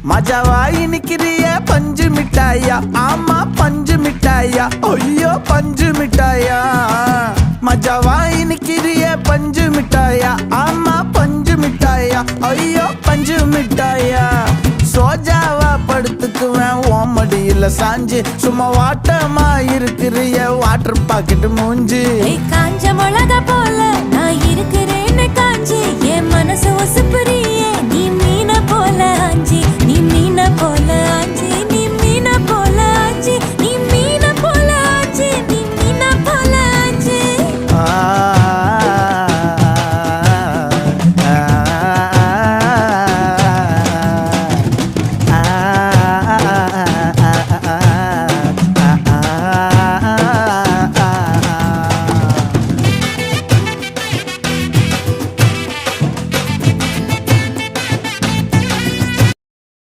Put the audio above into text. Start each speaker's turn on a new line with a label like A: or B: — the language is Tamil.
A: மஜாவாய் நிக்கிறிய பஞ்சு மிட்டாயா, ஆமா பஞ்சு மிட்டாயா, ஐயோ பஞ்சு மிட்டாயா. மஜாவாய் நிக்கிறிய பஞ்சு மிட்டாயா, ஆமா பஞ்சு மிட்டாயா, ஐயோ பஞ்சு மிட்டாயா. சோஜாவா படுத்துக்குவேன் ஓமடியில சாஞ்சு, சும்மா வாட்டமா இருக்கிறிய வாட்டர் பாக்கெட் மூஞ்சி.
B: காஞ்ச மிளகா போல நான் இருக்கிறேன்னு காஞ்சி என் மனசு ஒசுப்புரிய